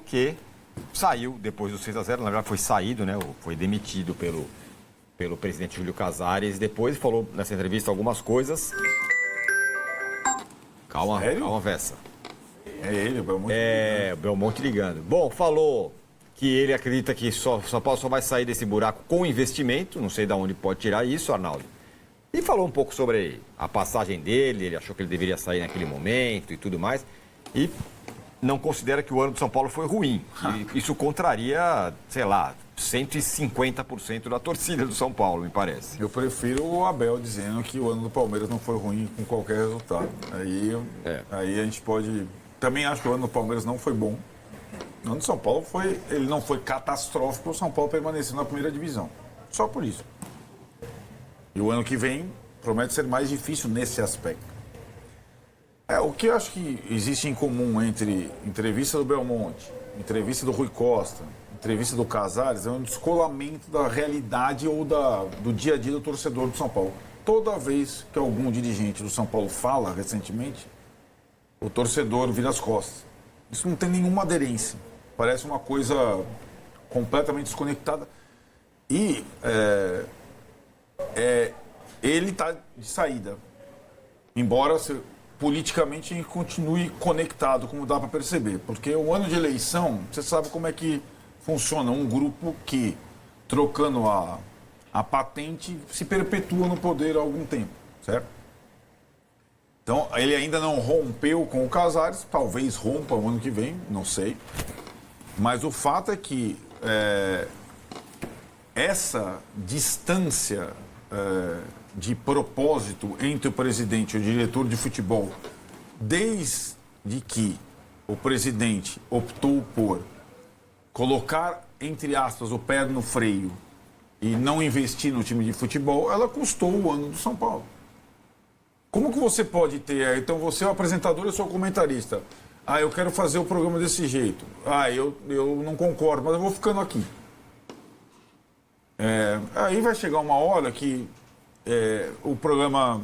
que saiu depois do 6-0, na verdade foi saído, né? Foi demitido pelo presidente Júlio Casares. Depois falou nessa entrevista algumas coisas. Calma, Sério? calma, Vessa. É ele, o Belmonte. O Belmonte ligando. Bom, falou que ele acredita que São Paulo só vai sair desse buraco com investimento. Não sei de onde pode tirar isso, Arnaldo. E falou um pouco sobre a passagem dele, ele achou que ele deveria sair naquele momento e tudo mais. E não considera que o ano do São Paulo foi ruim. E isso contraria, sei lá, 150% da torcida do São Paulo, me parece. Eu prefiro o Abel dizendo que o ano do Palmeiras não foi ruim com qualquer resultado. Aí a gente pode... Também acho que o ano do Palmeiras não foi bom. O ano do São Paulo ele não foi catastrófico, o São Paulo permaneceu na primeira divisão. Só por isso. E o ano que vem promete ser mais difícil nesse aspecto. O que eu acho que existe em comum entre entrevista do Belmonte, entrevista do Rui Costa, entrevista do Casares, é um descolamento da realidade ou do dia a dia do torcedor do São Paulo. Toda vez que algum dirigente do São Paulo fala recentemente, o torcedor vira as costas. Isso não tem nenhuma aderência. Parece uma coisa completamente desconectada. E ele está de saída. Embora politicamente a gente continue conectado, como dá para perceber. Porque o ano de eleição, você sabe como é que funciona. Um grupo que, trocando a patente, se perpetua no poder há algum tempo, certo? Então, ele ainda não rompeu com o Casares, talvez rompa o ano que vem, não sei. Mas o fato é que essa distância de propósito entre o presidente e o diretor de futebol, desde que o presidente optou por colocar, entre aspas, o pé no freio e não investir no time de futebol, ela custou o ano do São Paulo. Como que você pode ter... Então, você é o apresentador, eu sou o comentarista. Eu quero fazer o programa desse jeito. Eu não concordo, mas eu vou ficando aqui. Aí vai chegar uma hora que o programa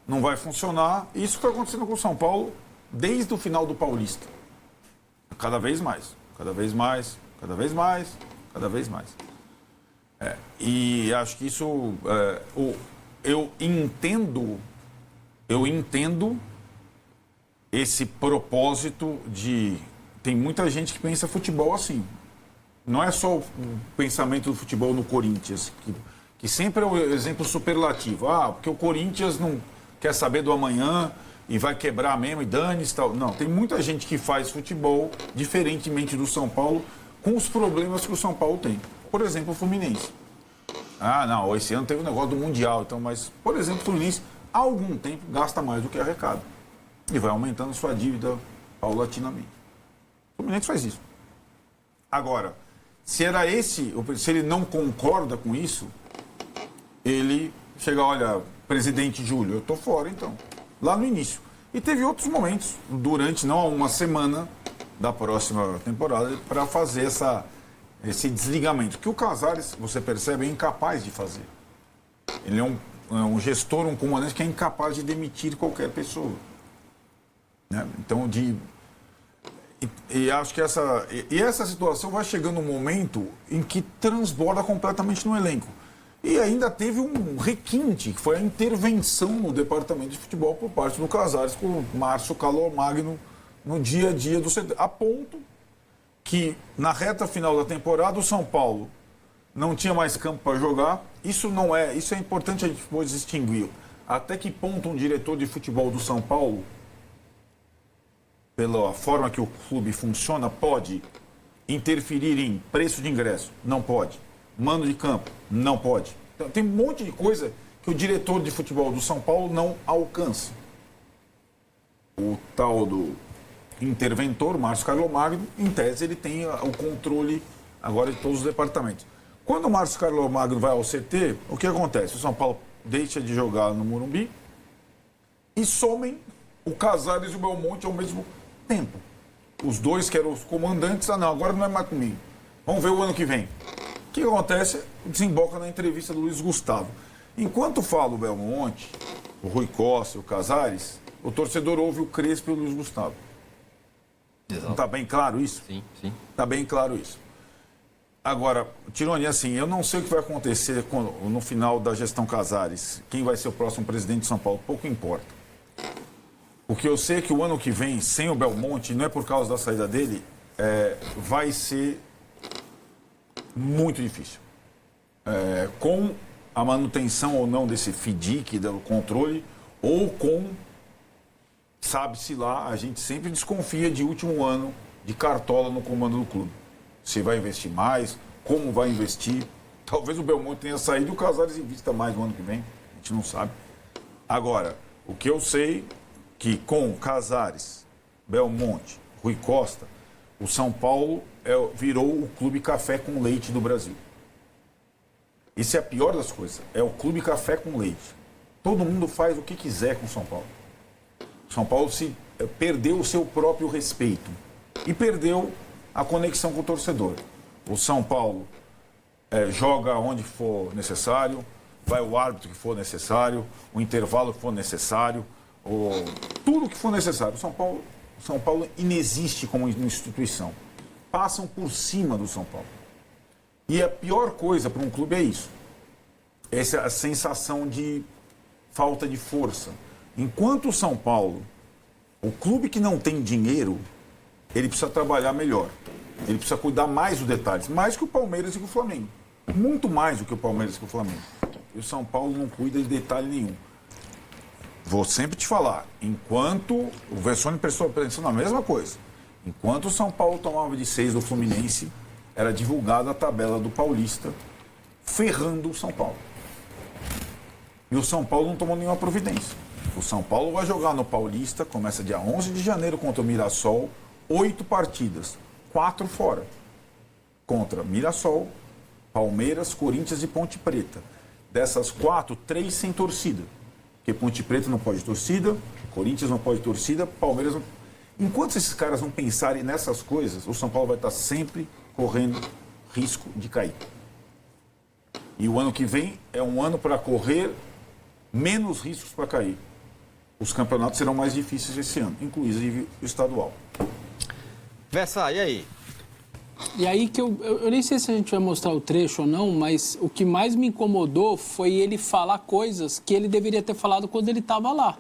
não vai funcionar. Isso está acontecendo com o São Paulo desde o final do Paulista. Cada vez mais, cada vez mais, cada vez mais, cada vez mais. E acho que isso... eu entendo esse propósito de... Tem muita gente que pensa futebol assim. Não é só o pensamento do futebol no Corinthians, que sempre é o exemplo superlativo. Porque o Corinthians não quer saber do amanhã e vai quebrar mesmo e dane-se e tal. Não, tem muita gente que faz futebol, diferentemente do São Paulo, com os problemas que o São Paulo tem. Por exemplo, o Fluminense. Não, esse ano teve um negócio do Mundial, então, mas, por exemplo, o Fluminense, há algum tempo, gasta mais do que arrecada. E vai aumentando sua dívida paulatinamente. O Fluminense faz isso. Agora, se ele não concorda com isso, ele chega, olha, presidente Júlio, eu tô fora então. Lá no início. E teve outros momentos, durante não uma semana da próxima temporada, para fazer esse desligamento. Que o Casares, você percebe, é incapaz de fazer. Ele é um gestor, um comandante que é incapaz de demitir qualquer pessoa. Né? Então, acho que essa situação vai chegando um momento em que transborda completamente no elenco. E ainda teve um requinte, que foi a intervenção no departamento de futebol por parte do Casares com o Márcio Calomagno no dia a dia do CT. A ponto que, na reta final da temporada, o São Paulo não tinha mais campo para jogar. Isso é importante a gente depois distinguir. Até que ponto um diretor de futebol do São Paulo, pela forma que o clube funciona, pode interferir em preço de ingresso? Não pode. Mando de campo? Não pode. Então, tem um monte de coisa que o diretor de futebol do São Paulo não alcança. O tal do interventor, Márcio Carlomagno, em tese, ele tem o controle agora de todos os departamentos. Quando o Márcio Carlomagno vai ao CT, o que acontece? O São Paulo deixa de jogar no Morumbi e somem o Casares e o Belmonte ao mesmo tempo. Os dois que eram os comandantes, não, agora não é mais comigo. Vamos ver o ano que vem. O que acontece? Desemboca na entrevista do Luiz Gustavo. Enquanto fala o Belmonte, o Rui Costa, o Casares, o torcedor ouve o Crespo e o Luiz Gustavo. Não está bem claro isso? Sim, sim. Está bem claro isso. Agora, Tironi, assim, eu não sei o que vai acontecer no final da gestão Casares. Quem vai ser o próximo presidente de São Paulo, pouco importa. O que eu sei é que o ano que vem, sem o Belmonte, não é por causa da saída dele, vai ser muito difícil. Com a manutenção ou não desse FDIC, do controle, ou com, sabe-se lá, a gente sempre desconfia de último ano de Cartola no comando do clube. Se vai investir mais, como vai investir. Talvez o Belmonte tenha saído e o Casares invista mais no ano que vem. A gente não sabe. Agora, o que eu sei que com Casares, Belmonte, Rui Costa, o São Paulo virou o clube café com leite do Brasil. Isso é a pior das coisas. É o clube café com leite. Todo mundo faz o que quiser com o São Paulo. O São Paulo perdeu o seu próprio respeito e perdeu a conexão com o torcedor. O São Paulo joga onde for necessário, vai o árbitro que for necessário, o intervalo que for necessário, tudo que for necessário. O São Paulo inexiste como instituição. Passam por cima do São Paulo. E a pior coisa para um clube é isso. Essa é a sensação de falta de força. Enquanto o São Paulo, o clube que não tem dinheiro, ele precisa trabalhar melhor. Ele precisa cuidar mais dos detalhes. Mais que o Palmeiras e que o Flamengo. Muito mais do que o Palmeiras e que o Flamengo. E o São Paulo não cuida de detalhe nenhum. Vou sempre te falar. Enquanto o Vessone pensou na mesma coisa. Enquanto o São Paulo tomava de 6 do Fluminense, era divulgada a tabela do Paulista, ferrando o São Paulo. E o São Paulo não tomou nenhuma providência. O São Paulo vai jogar no Paulista, começa dia 11 de janeiro contra o Mirassol, 8 partidas, 4 fora. Contra Mirassol, Palmeiras, Corinthians e Ponte Preta. Dessas 4, 3 sem torcida. Porque Ponte Preta não pode torcida, Corinthians não pode torcida, Palmeiras não... Enquanto esses caras não pensarem nessas coisas, o São Paulo vai estar sempre correndo risco de cair. E o ano que vem é um ano para correr menos riscos para cair. Os campeonatos serão mais difíceis esse ano, inclusive o estadual. Vessa, e aí? E aí que eu nem sei se a gente vai mostrar o trecho ou não, mas o que mais me incomodou foi ele falar coisas que ele deveria ter falado quando ele estava lá.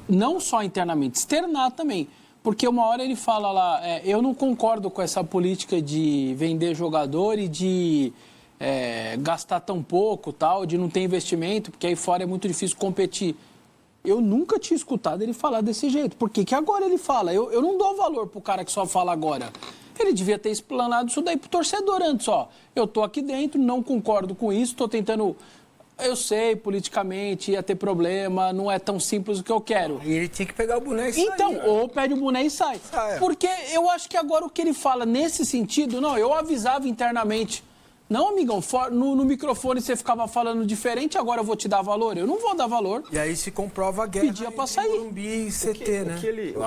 Não só internamente, externar também. Porque uma hora ele fala lá, eu não concordo com essa política de vender jogador e de gastar tão pouco, tal, de não ter investimento, porque aí fora é muito difícil competir. Eu nunca tinha escutado ele falar desse jeito. Por que agora ele fala? Eu não dou valor pro cara que só fala agora. Ele devia ter explanado isso daí pro torcedor antes, ó. Eu tô aqui dentro, não concordo com isso, tô tentando... Eu sei, politicamente ia ter problema, não é tão simples o que eu quero. E ele tinha que pegar o boné e sair. Então, ou pede o boné e sai. Porque eu acho que agora o que ele fala nesse sentido, não, eu avisava internamente. Não, amigão, no microfone você ficava falando diferente, agora eu vou te dar valor. Eu não vou dar valor. E aí se comprova a guerra Pedia pra sair. Morumbi e CT, né?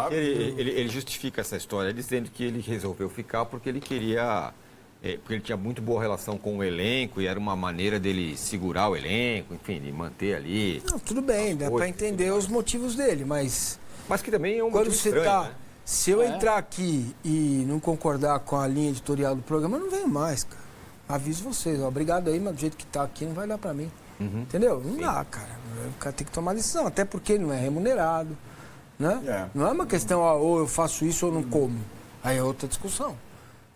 Ele justifica essa história dizendo que ele resolveu ficar porque ele queria... porque ele tinha muito boa relação com o elenco e era uma maneira dele segurar o elenco, enfim, de manter ali... Não, tudo bem, dá pra entender os motivos dele, mas... Mas que também é um quando motivo você estranho, tá... né? Se eu entrar aqui e não concordar com a linha editorial do programa, eu não venho mais, cara. Aviso vocês, ó, obrigado aí, mas do jeito que tá aqui não vai dar pra mim. Entendeu? Não dá, cara. O cara tem que tomar decisão, até porque ele não é remunerado, né? Não é uma questão, ó, ou eu faço isso ou não como. Aí é outra discussão.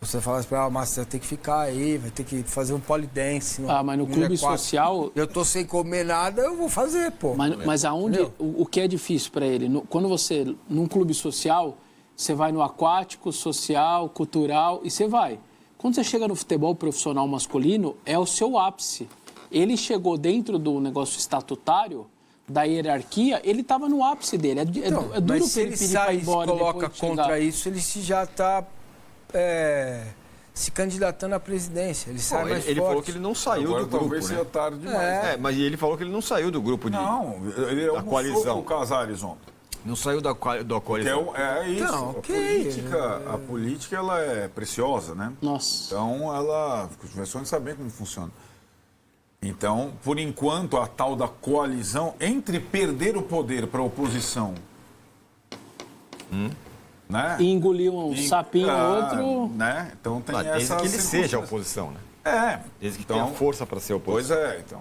Você fala assim, mas você vai ter que ficar aí, vai ter que fazer um polidense. Mas no clube social... Eu tô sem comer nada, eu vou fazer, pô. Mas aonde... O que é difícil pra ele? Quando você, num clube social, você vai no aquático, social, cultural, e você vai. Quando você chega no futebol profissional masculino, é o seu ápice. Ele chegou dentro do negócio estatutário, da hierarquia, ele estava no ápice dele. É duro pra ele pedir para ir embora. Se ele coloca contra isso, ele já está se candidatando à presidência. Ele sai mais ele forte. falou que ele não saiu do grupo, talvez seja tarde demais. Mas ele falou que ele não saiu do grupo Não, ele da coalizão. o Casares ontem. Não saiu da coalizão. É isso. Então, A política ela é preciosa, né? Nossa. Então, os professores sabem como funciona. Então, por enquanto, a tal da coalizão, entre perder o poder para a oposição né? E engoliu um sapinho outro. Né? Então tem Desde essa que ele seja circunstância. oposição, né? É. Desde que então, tenha força para ser Pois oposição. é, então.